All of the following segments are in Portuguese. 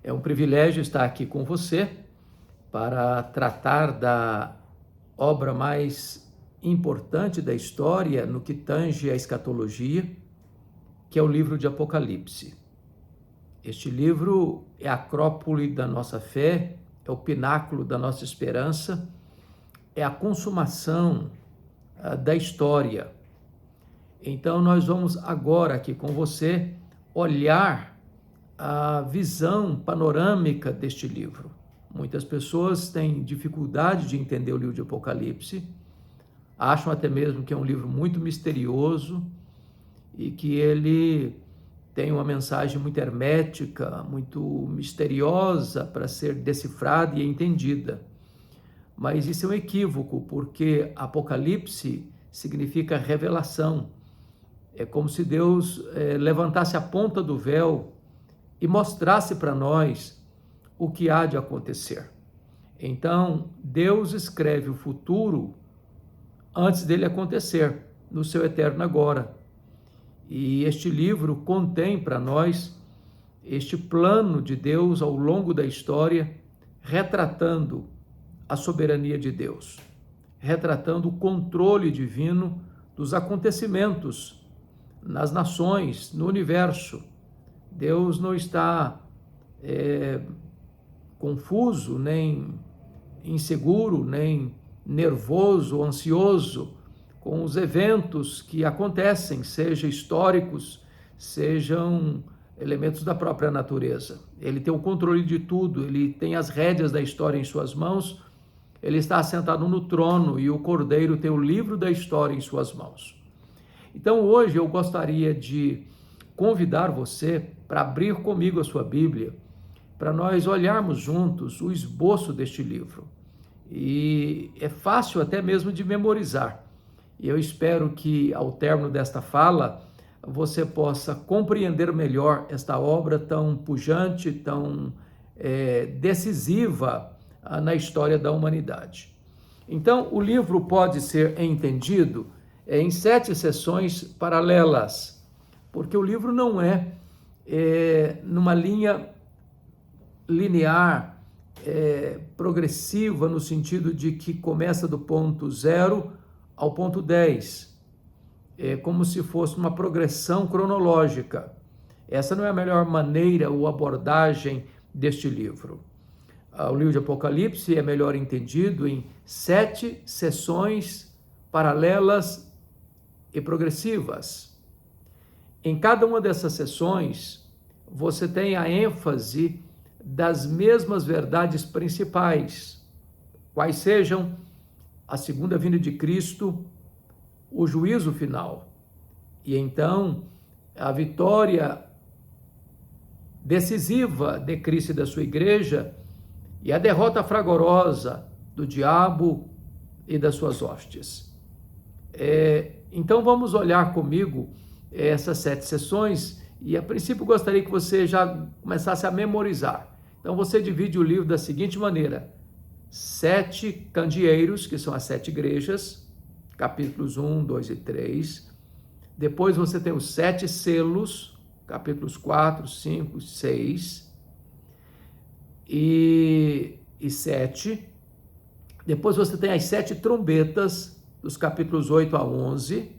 É um privilégio estar aqui com você para tratar da obra mais importante da história no que tange a escatologia, que é o livro de Apocalipse. Este livro é a acrópole da nossa fé, é o pináculo da nossa esperança, é a consumação da história. Então nós vamos agora aqui com você olhar a visão panorâmica deste livro. Muitas pessoas têm dificuldade de entender o livro de Apocalipse, acham até mesmo que é um livro muito misterioso e que ele tem uma mensagem muito hermética, muito misteriosa para ser decifrada e entendida. Mas isso é um equívoco, porque Apocalipse significa revelação. É como se Deus levantasse a ponta do véu e mostrasse para nós o que há de acontecer. Então, Deus escreve o futuro antes dele acontecer, no seu eterno agora. E este livro contém para nós este plano de Deus ao longo da história, retratando a soberania de Deus, retratando o controle divino dos acontecimentos nas nações, no universo. Deus não está confuso, nem inseguro, nem nervoso, ansioso com os eventos que acontecem, sejam históricos, sejam elementos da própria natureza. Ele tem o controle de tudo, ele tem as rédeas da história em suas mãos, ele está assentado no trono e o Cordeiro tem o livro da história em suas mãos. Então hoje eu gostaria de convidar você para abrir comigo a sua Bíblia, para nós olharmos juntos o esboço deste livro. E é fácil até mesmo de memorizar. E eu espero que ao término desta fala você possa compreender melhor esta obra tão pujante, tão decisiva na história da humanidade. Então, o livro pode ser entendido em 7 sessões paralelas, porque o livro não é numa linha linear, progressiva, no sentido de que começa do ponto 0 ao ponto 10. É como se fosse uma progressão cronológica. Essa não é a melhor maneira ou abordagem deste livro. O livro de Apocalipse é melhor entendido em 7 sessões paralelas e progressivas. Em cada uma dessas sessões, você tem a ênfase das mesmas verdades principais, quais sejam a segunda vinda de Cristo, o juízo final, e então a vitória decisiva de Cristo e da sua igreja, e a derrota fragorosa do diabo e das suas hostes. Então vamos olhar comigo essas 7 sessões, e a princípio gostaria que você já começasse a memorizar. Então você divide o livro da seguinte maneira: 7 candeeiros, que são as 7 igrejas, capítulos 1, 2 e 3. Depois você tem os 7 selos, capítulos 4, 5, 6 e 7. Depois você tem as 7 trombetas, dos capítulos 8 a 11.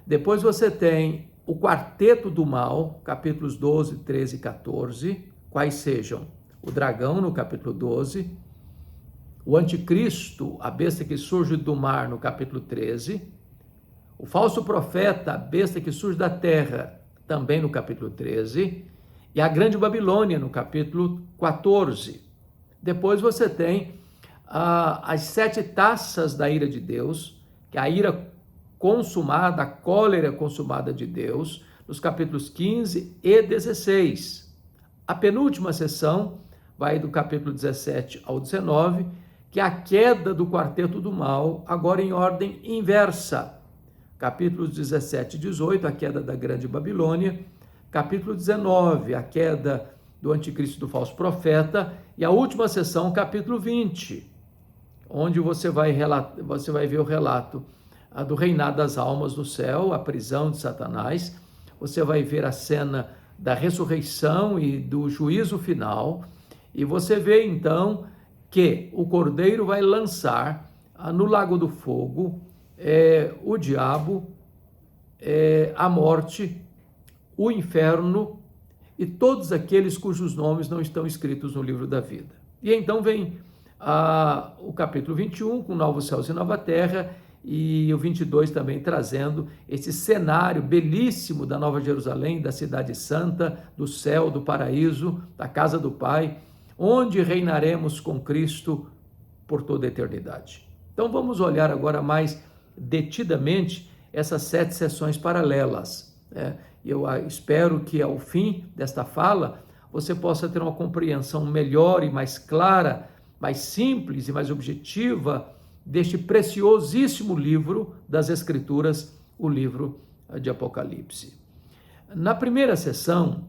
Depois você tem o quarteto do mal, capítulos 12, 13 e 14, quais sejam o dragão, no capítulo 12, o anticristo, a besta que surge do mar, no capítulo 13, o falso profeta, a besta que surge da terra, também no capítulo 13, e a grande Babilônia, no capítulo 14. Depois você tem as 7 taças da ira de Deus, que é a ira consumada, a cólera consumada de Deus, nos capítulos 15 e 16. A penúltima sessão vai do capítulo 17 ao 19, que é a queda do quarteto do mal, agora em ordem inversa. Capítulos 17 e 18, a queda da grande Babilônia. Capítulo 19, a queda do anticristo e do falso profeta. E a última sessão, capítulo 20, onde você vai ver o relato do reinado das almas no céu, a prisão de Satanás. Você vai ver a cena da ressurreição e do juízo final. E você vê então que o Cordeiro vai lançar no lago do fogo o diabo, a morte, o inferno e todos aqueles cujos nomes não estão escritos no livro da vida. E então vem o capítulo 21, com novos céus e nova terra, e o 22 também trazendo esse cenário belíssimo da Nova Jerusalém, da cidade santa, do céu, do paraíso, da casa do Pai, onde reinaremos com Cristo por toda a eternidade. Então vamos olhar agora mais detidamente essas 7 sessões paralelas. Eu espero que ao fim desta fala você possa ter uma compreensão melhor e mais clara, mais simples e mais objetiva deste preciosíssimo livro das Escrituras, o livro de Apocalipse. Na primeira sessão,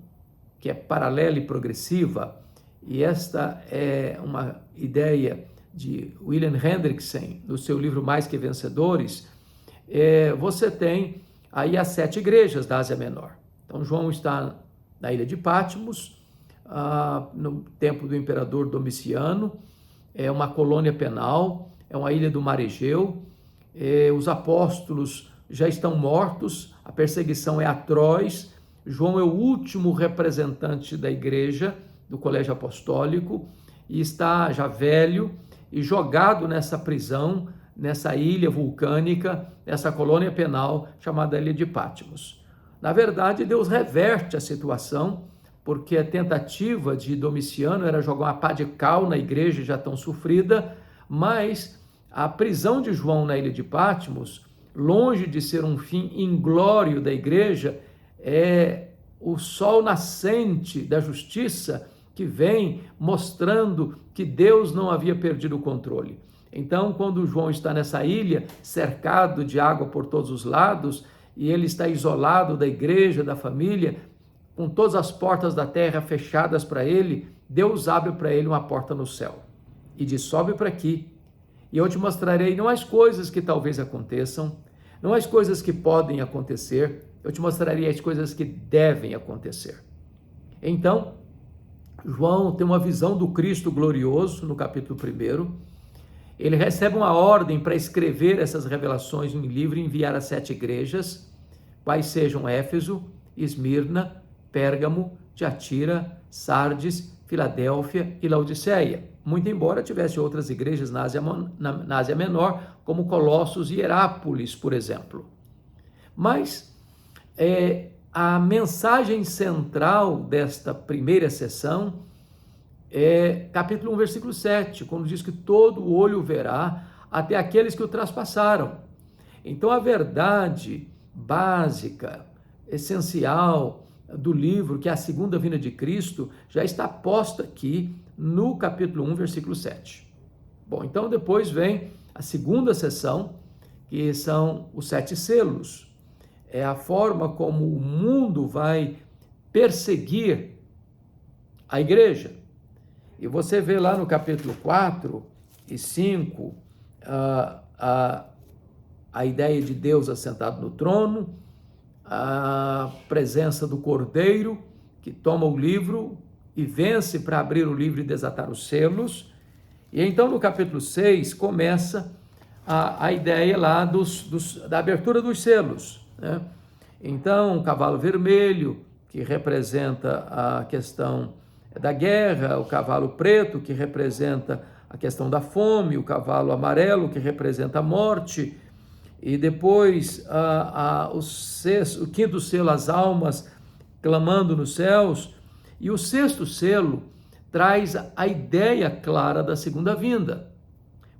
que é paralela e progressiva, e esta é uma ideia de William Hendrickson, no seu livro Mais que Vencedores, você tem aí as 7 igrejas da Ásia Menor. Então João está na ilha de Patmos, no tempo do imperador Domiciano, é uma colônia penal, é uma ilha do Mar Egeu, os apóstolos já estão mortos, a perseguição é atroz, João é o último representante da igreja, do colégio apostólico, e está já velho e jogado nessa prisão, nessa ilha vulcânica, nessa colônia penal chamada Ilha de Patmos. Na verdade, Deus reverte a situação, porque a tentativa de Domiciano era jogar uma pá de cal na igreja já tão sofrida, mas a prisão de João na ilha de Patmos, longe de ser um fim inglório da igreja, é o sol nascente da justiça que vem mostrando que Deus não havia perdido o controle. Então, quando João está nessa ilha, cercado de água por todos os lados, e ele está isolado da igreja, da família, com todas as portas da terra fechadas para ele, Deus abre para ele uma porta no céu e diz: sobe para aqui, e eu te mostrarei não as coisas que talvez aconteçam, não as coisas que podem acontecer, eu te mostrarei as coisas que devem acontecer. Então, João tem uma visão do Cristo glorioso no capítulo 1. Ele recebe uma ordem para escrever essas revelações em um livro e enviar às 7 igrejas, quais sejam Éfeso, Esmirna, Pérgamo, Tiatira, Sardes, Filadélfia e Laodiceia. Muito embora tivesse outras igrejas na Ásia Menor, como Colossos e Herápolis, por exemplo. Mas a mensagem central desta primeira sessão é capítulo 1, versículo 7, quando diz que todo olho verá, até aqueles que o traspassaram. Então a verdade básica, essencial do livro, que é a segunda vinda de Cristo, já está posta aqui no capítulo 1, versículo 7. Bom, então depois vem a segunda sessão, que são os 7 selos. É a forma como o mundo vai perseguir a igreja. E você vê lá no capítulo 4 e 5 a ideia de Deus assentado no trono, a presença do Cordeiro, que toma o livro e vence para abrir o livro e desatar os selos. E então no capítulo 6 começa a ideia lá da abertura dos selos, né? Então, o cavalo vermelho, que representa a questão da guerra, o cavalo preto, que representa a questão da fome, o cavalo amarelo, que representa a morte, e depois o quinto selo, as almas clamando nos céus, e o sexto selo traz a ideia clara da segunda vinda,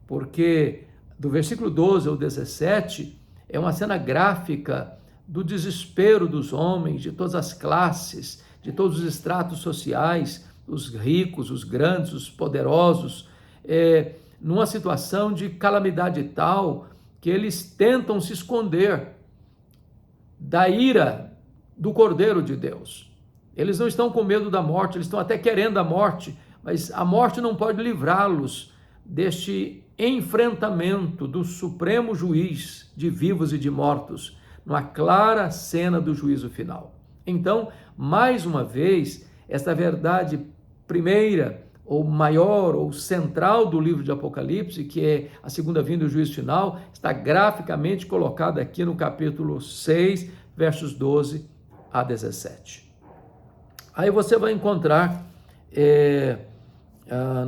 porque do versículo 12 ao 17 é uma cena gráfica do desespero dos homens, de todas as classes, de todos os estratos sociais, os ricos, os grandes, os poderosos, numa situação de calamidade tal que eles tentam se esconder da ira do Cordeiro de Deus. Eles não estão com medo da morte, eles estão até querendo a morte, mas a morte não pode livrá-los deste enfrentamento do supremo juiz de vivos e de mortos, numa clara cena do juízo final. Então, mais uma vez, esta verdade primeira, ou maior, ou central do livro de Apocalipse, que é a segunda vinda do juízo final, está graficamente colocada aqui no capítulo 6, versos 12 a 17. Aí você vai encontrar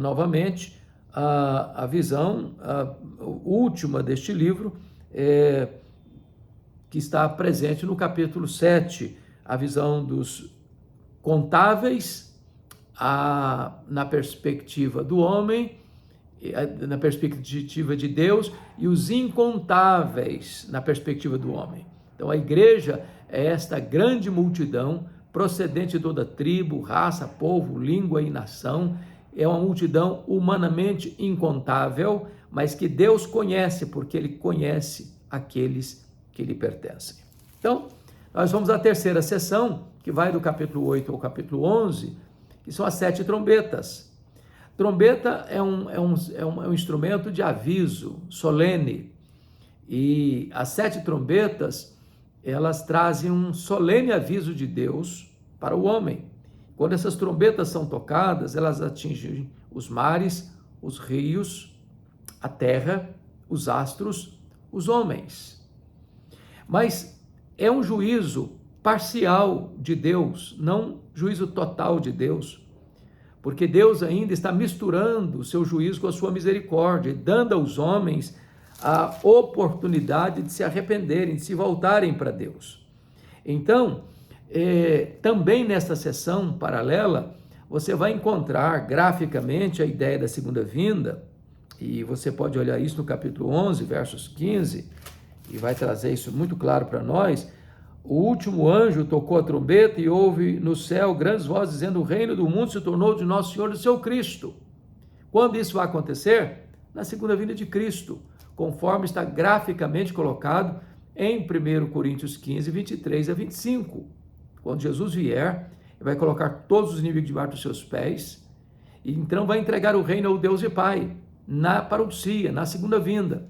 novamente a visão última deste livro, que está presente no capítulo 7, a visão dos contáveis na perspectiva do homem, na perspectiva de Deus, e os incontáveis na perspectiva do homem. Então a igreja é esta grande multidão procedente de toda tribo, raça, povo, língua e nação. É uma multidão humanamente incontável, mas que Deus conhece, porque Ele conhece aqueles que lhe pertencem. Então, nós vamos à terceira sessão, que vai do capítulo 8 ao capítulo 11, que são as 7 trombetas. Trombeta é um instrumento de aviso solene, e as 7 trombetas, elas trazem um solene aviso de Deus para o homem. Quando essas trombetas são tocadas, elas atingem os mares, os rios, a terra, os astros, os homens. Mas é um juízo parcial de Deus, não juízo total de Deus, porque Deus ainda está misturando o seu juízo com a sua misericórdia, dando aos homens a oportunidade de se arrependerem, de se voltarem para Deus. Então, também nesta sessão paralela, você vai encontrar graficamente a ideia da segunda vinda, e você pode olhar isso no capítulo 11, versos 15, e vai trazer isso muito claro para nós. O último anjo tocou a trombeta e houve no céu grandes vozes dizendo: o reino do mundo se tornou de nosso Senhor e do seu Cristo. Quando isso vai acontecer? Na segunda vinda de Cristo, conforme está graficamente colocado em 1 Coríntios 15, 23 a 25. Quando Jesus vier, ele vai colocar todos os inimigos debaixo dos seus pés, e então vai entregar o reino ao Deus e Pai, na parousia, na segunda vinda.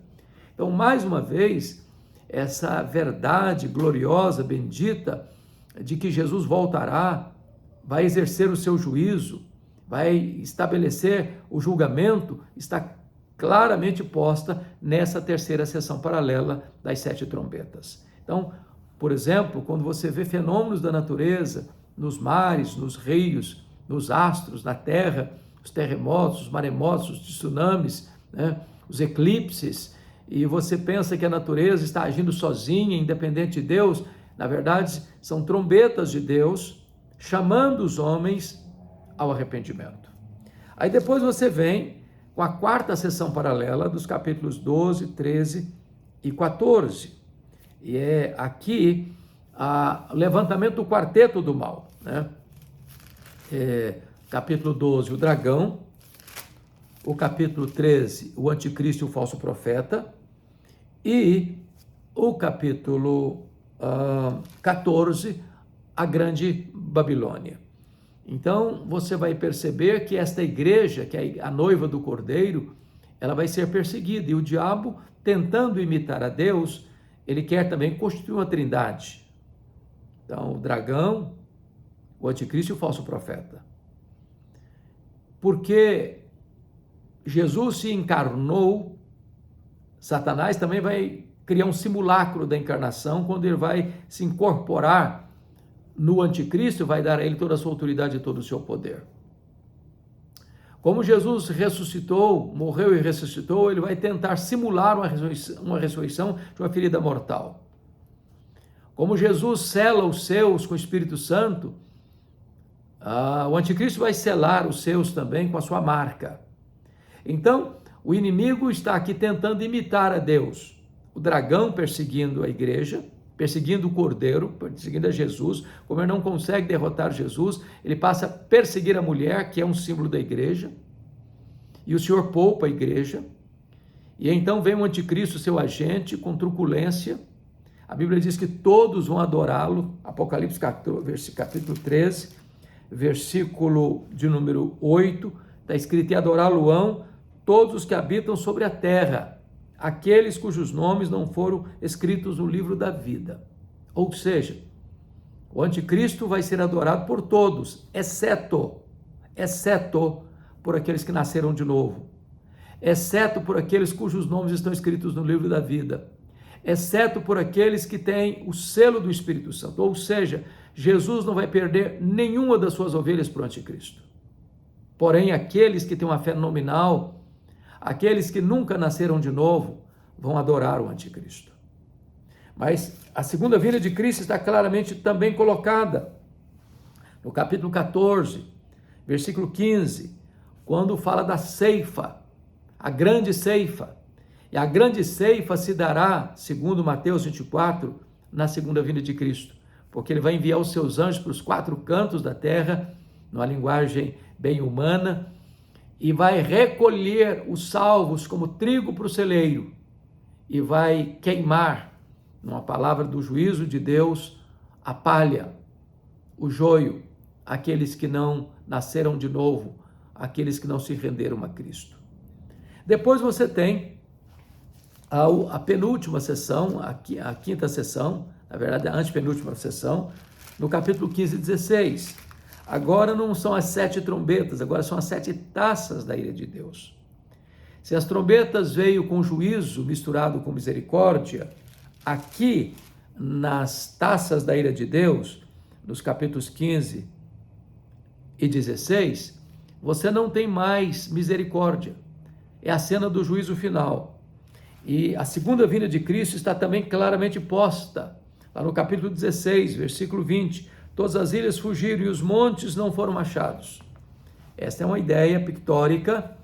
Então, mais uma vez, essa verdade gloriosa, bendita, de que Jesus voltará, vai exercer o seu juízo, vai estabelecer o julgamento, está claramente posta nessa terceira sessão paralela das 7 trombetas. Então, por exemplo, quando você vê fenômenos da natureza, nos mares, nos rios, nos astros, na terra, os terremotos, os maremotos, os tsunamis, os eclipses, e você pensa que a natureza está agindo sozinha, independente de Deus, na verdade, são trombetas de Deus chamando os homens ao arrependimento. Aí depois você vem com a quarta sessão paralela dos capítulos 12, 13 e 14. E é aqui o levantamento do quarteto do mal, capítulo 12, o dragão. O capítulo 13, o anticristo e o falso profeta. E o capítulo 14, a grande Babilônia. Então, você vai perceber que esta igreja, que é a noiva do Cordeiro, ela vai ser perseguida. E o diabo, tentando imitar a Deus, ele quer também constituir uma trindade. Então, o dragão, o anticristo e o falso profeta. Porque Jesus se encarnou, Satanás também vai criar um simulacro da encarnação, quando ele vai se incorporar no anticristo, vai dar a ele toda a sua autoridade e todo o seu poder. Como Jesus ressuscitou, morreu e ressuscitou, ele vai tentar simular uma ressurreição de uma ferida mortal. Como Jesus sela os seus com o Espírito Santo, o anticristo vai selar os seus também com a sua marca. Então, o inimigo está aqui tentando imitar a Deus. O dragão perseguindo a igreja, perseguindo o Cordeiro, perseguindo a Jesus. Como ele não consegue derrotar Jesus, ele passa a perseguir a mulher, que é um símbolo da igreja. E o Senhor poupa a igreja. E então vem o anticristo, seu agente, com truculência. A Bíblia diz que todos vão adorá-lo. Apocalipse capítulo 13, versículo de número 8, está escrito: e adorá-lo-ão todos os que habitam sobre a terra, aqueles cujos nomes não foram escritos no livro da vida. Ou seja, O anticristo vai ser adorado por todos, exceto por aqueles que nasceram de novo, exceto por aqueles cujos nomes estão escritos no livro da vida, exceto por aqueles que têm o selo do Espírito Santo. Ou seja, Jesus não vai perder nenhuma das suas ovelhas para o anticristo. Porém, aqueles que têm uma fé nominal, aqueles que nunca nasceram de novo, vão adorar o anticristo. Mas a segunda vinda de Cristo está claramente também colocada no capítulo 14, versículo 15, quando fala da ceifa, a grande ceifa. E a grande ceifa se dará, segundo Mateus 24, na segunda vinda de Cristo, porque ele vai enviar os seus anjos para os 4 cantos da terra, numa linguagem bem humana, e vai recolher os salvos como trigo para o celeiro, e vai queimar, numa palavra do juízo de Deus, a palha, o joio, aqueles que não nasceram de novo, aqueles que não se renderam a Cristo. Depois você tem a penúltima sessão, a quinta sessão, na verdade a antepenúltima sessão, no capítulo 15 e 16. Agora não são as 7 trombetas, agora são as 7 taças da ira de Deus. Se as trombetas veio com juízo misturado com misericórdia, aqui nas taças da ira de Deus, nos capítulos 15 e 16, você não tem mais misericórdia. É a cena do juízo final. E a segunda vinda de Cristo está também claramente posta, lá no capítulo 16, versículo 20. Todas as ilhas fugiram e os montes não foram achados. Esta é uma ideia pictórica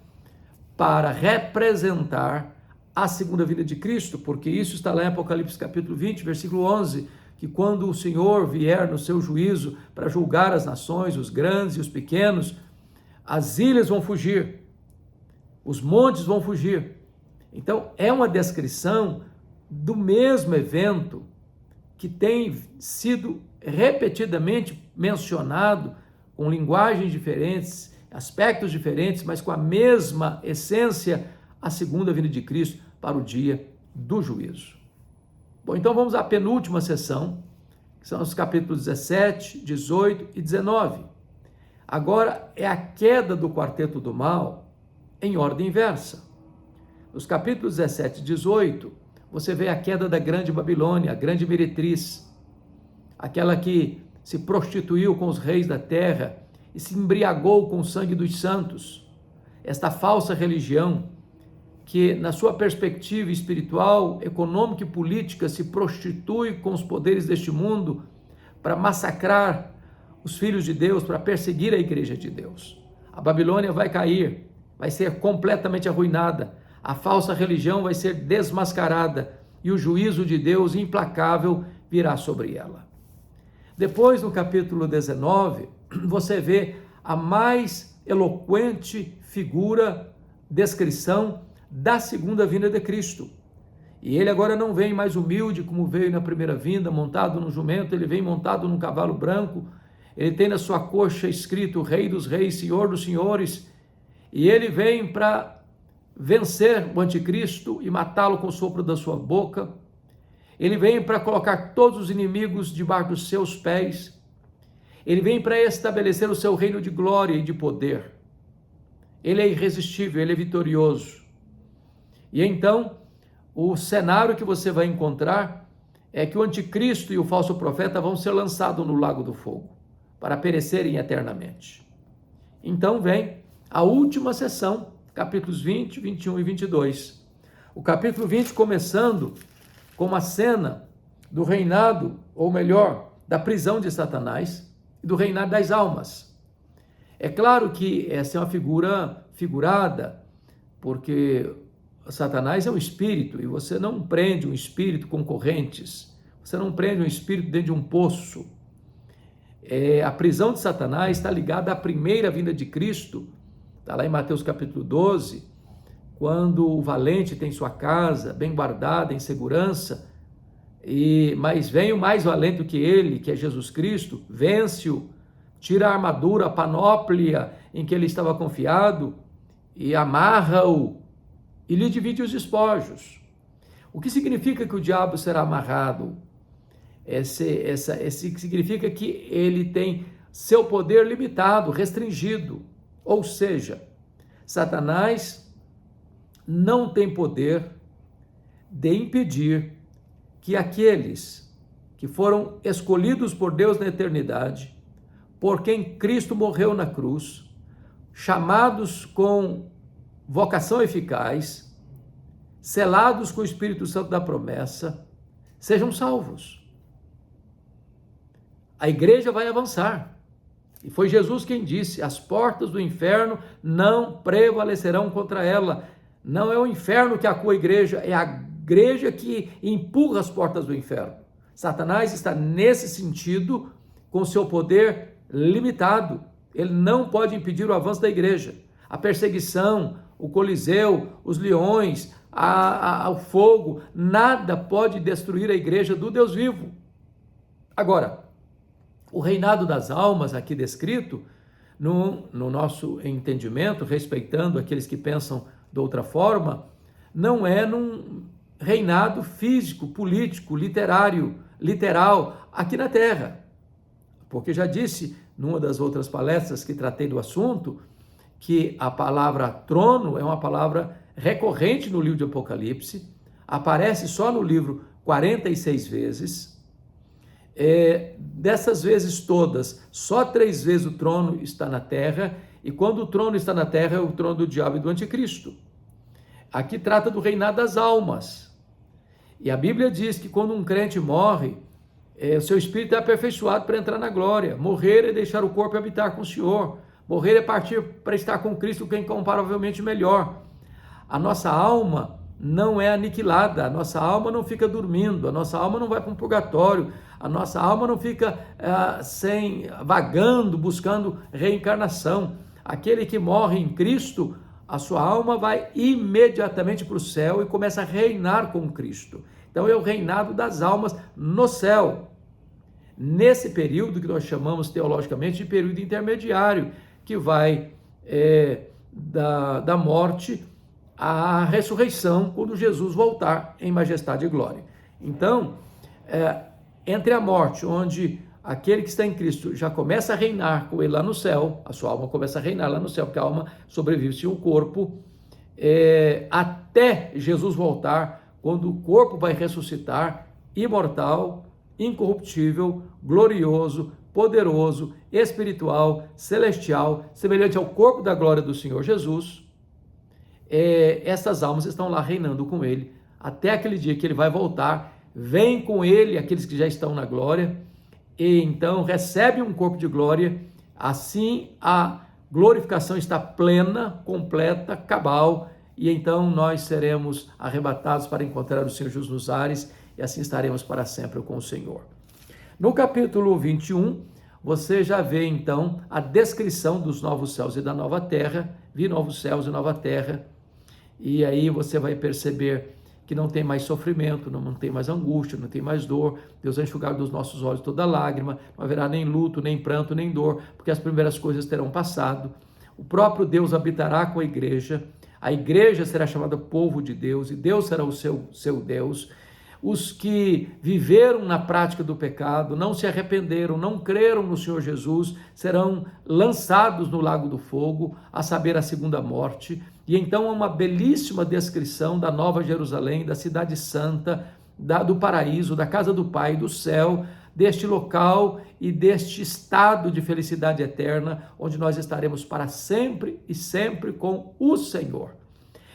para representar a segunda vinda de Cristo, porque isso está lá em Apocalipse capítulo 20, versículo 11, que quando o Senhor vier no seu juízo para julgar as nações, os grandes e os pequenos, as ilhas vão fugir, os montes vão fugir. Então, é uma descrição do mesmo evento que tem sido repetidamente mencionado, com linguagens diferentes, aspectos diferentes, mas com a mesma essência, a segunda vinda de Cristo para o dia do juízo. Bom, então vamos à penúltima sessão, que são os capítulos 17, 18 e 19. Agora é a queda do quarteto do mal em ordem inversa. Nos capítulos 17 e 18, você vê a queda da grande Babilônia, a grande meretriz, aquela que se prostituiu com os reis da terra e se embriagou com o sangue dos santos. Esta falsa religião que, na sua perspectiva espiritual, econômica e política, se prostitui com os poderes deste mundo para massacrar os filhos de Deus, para perseguir a igreja de Deus. A Babilônia vai cair, vai ser completamente arruinada, a falsa religião vai ser desmascarada e o juízo de Deus implacável virá sobre ela. Depois, no capítulo 19, você vê a mais eloquente figura, descrição da segunda vinda de Cristo. E ele agora não vem mais humilde como veio na primeira vinda, montado num jumento, ele vem montado num cavalo branco, ele tem na sua coxa escrito Rei dos Reis, Senhor dos Senhores, e ele vem para vencer o anticristo e matá-lo com o sopro da sua boca. Ele vem para colocar todos os inimigos debaixo dos seus pés. Ele vem para estabelecer o seu reino de glória e de poder. Ele é irresistível, ele é vitorioso. E então, o cenário que você vai encontrar é que o anticristo e o falso profeta vão ser lançados no lago do fogo, para perecerem eternamente. Então vem a última sessão, capítulos 20, 21 e 22. O capítulo 20 começando com uma cena do reinado, ou melhor, da prisão de Satanás e do reinado das almas. É claro que essa é uma figura figurada, porque Satanás é um espírito, e você não prende um espírito com correntes, você não prende um espírito dentro de um poço. A prisão de Satanás está ligada à primeira vinda de Cristo, está lá em Mateus capítulo 12, quando o valente tem sua casa bem guardada, em segurança, mas vem o mais valente do que ele, que é Jesus Cristo, vence-o, tira a armadura, a panóplia em que ele estava confiado, e amarra-o, e lhe divide os despojos. O que significa que o diabo será amarrado? Esse significa que ele tem seu poder limitado, restringido. Ou seja, Satanás não tem poder de impedir que aqueles que foram escolhidos por Deus na eternidade, por quem Cristo morreu na cruz, chamados com vocação eficaz, selados com o Espírito Santo da promessa, sejam salvos. A igreja vai avançar. E foi Jesus quem disse: as portas do inferno não prevalecerão contra ela. Não é o inferno que acua a igreja, é a igreja que empurra as portas do inferno. Satanás está nesse sentido com seu poder limitado. Ele não pode impedir o avanço da igreja. A perseguição, o Coliseu, os leões, o fogo, nada pode destruir a igreja do Deus vivo. Agora, o reinado das almas aqui descrito, no nosso entendimento, respeitando aqueles que pensam de outra forma, não é num reinado físico, político, literal, aqui na terra. Porque já disse, numa das outras palestras que tratei do assunto, que a palavra trono é uma palavra recorrente no livro de Apocalipse, aparece só no livro 46 vezes, dessas vezes todas, só 3 vezes o trono está na terra, e quando o trono está na terra é o trono do diabo e do anticristo. Aqui trata do reinado das almas, e a Bíblia diz que quando um crente morre, o seu espírito é aperfeiçoado para entrar na glória. Morrer é deixar o corpo e habitar com o Senhor. Morrer é partir para estar com Cristo, que é incomparavelmente melhor. A nossa alma não é aniquilada, a nossa alma não fica dormindo, a nossa alma não vai para um purgatório, a nossa alma não fica vagando, buscando reencarnação. Aquele que morre em Cristo, a sua alma vai imediatamente para o céu e começa a reinar com Cristo. Então é o reinado das almas no céu. Nesse período que nós chamamos teologicamente de período intermediário, que vai da morte à ressurreição, quando Jesus voltar em majestade e glória. Então, entre a morte, onde aquele que está em Cristo já começa a reinar com ele lá no céu, a sua alma começa a reinar lá no céu, porque a alma sobrevive sem o corpo, até Jesus voltar, quando o corpo vai ressuscitar, imortal, incorruptível, glorioso, poderoso, espiritual, celestial, semelhante ao corpo da glória do Senhor Jesus. Essas almas estão lá reinando com ele, até aquele dia que ele vai voltar, vem com ele aqueles que já estão na glória, e então recebe um corpo de glória. Assim a glorificação está plena, completa, cabal, e então nós seremos arrebatados para encontrar o Senhor Jesus nos ares, e assim estaremos para sempre com o Senhor. No capítulo 21, você já vê então a descrição dos novos céus e da nova terra. Vi novos céus e nova terra, e aí você vai perceber que não tem mais sofrimento, não tem mais angústia, não tem mais dor. Deus vai enxugar dos nossos olhos toda lágrima, não haverá nem luto, nem pranto, nem dor, porque as primeiras coisas terão passado. O próprio Deus habitará com a igreja será chamada povo de Deus, e Deus será o seu Deus. Os que viveram na prática do pecado, não se arrependeram, não creram no Senhor Jesus, serão lançados no lago do fogo, a saber, a segunda morte. E então é uma belíssima descrição da Nova Jerusalém, da cidade santa, do paraíso, da casa do Pai, do céu, deste local e deste estado de felicidade eterna, onde nós estaremos para sempre e sempre com o Senhor.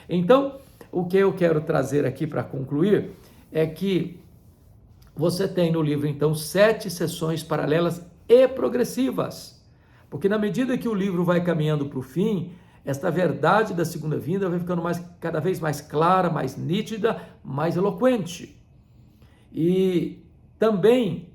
Então, o que eu quero trazer aqui para concluir é que você tem no livro, então, 7 sessões paralelas e progressivas, porque na medida que o livro vai caminhando para o fim, esta verdade da segunda vinda vai ficando cada vez mais clara, mais nítida, mais eloquente. E também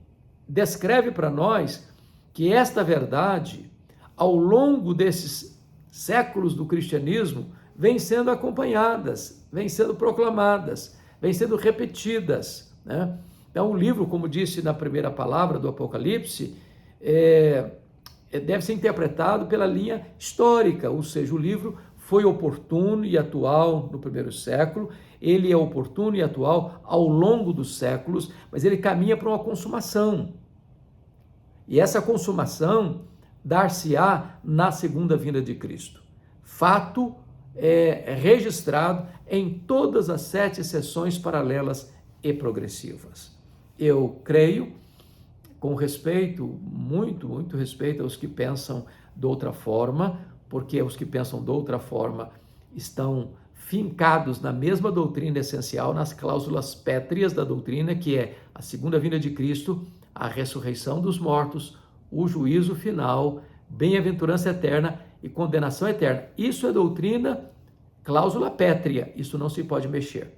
descreve para nós que esta verdade, ao longo desses séculos do cristianismo, vem sendo acompanhadas, vem sendo proclamadas, vem sendo repetidas, né? Então o livro, como disse na primeira palavra do Apocalipse, deve ser interpretado pela linha histórica, ou seja, o livro foi oportuno e atual no primeiro século, ele é oportuno e atual ao longo dos séculos, mas ele caminha para uma consumação. E essa consumação dar-se-á na segunda vinda de Cristo. Fato registrado em todas as 7 sessões paralelas e progressivas. Eu creio, com respeito, muito respeito aos que pensam de outra forma, porque os que pensam de outra forma estão fincados na mesma doutrina essencial, nas cláusulas pétreas da doutrina, que é a segunda vinda de Cristo, a ressurreição dos mortos, o juízo final, bem-aventurança eterna e condenação eterna. Isso é doutrina, cláusula pétrea, isso não se pode mexer.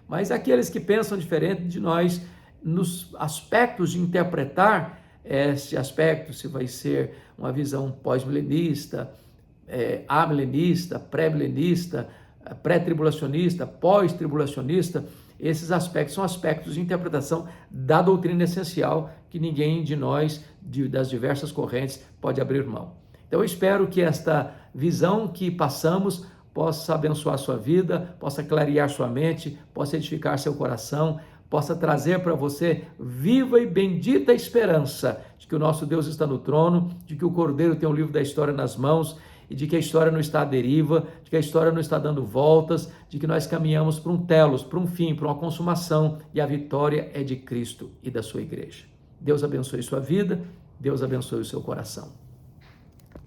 Mas aqueles que pensam diferente de nós, nos aspectos de interpretar esse aspecto, se vai ser uma visão pós-milenista, amilenista, pré-milenista, pré-tribulacionista, pós-tribulacionista, esses aspectos são aspectos de interpretação da doutrina essencial que ninguém de nós, das diversas correntes, pode abrir mão. Então eu espero que esta visão que passamos possa abençoar sua vida, possa clarear sua mente, possa edificar seu coração, possa trazer para você viva e bendita esperança de que o nosso Deus está no trono, de que o Cordeiro tem o livro da história nas mãos e de que a história não está à deriva, de que a história não está dando voltas, de que nós caminhamos para um telos, para um fim, para uma consumação e a vitória é de Cristo e da sua igreja. Deus abençoe sua vida, Deus abençoe o seu coração.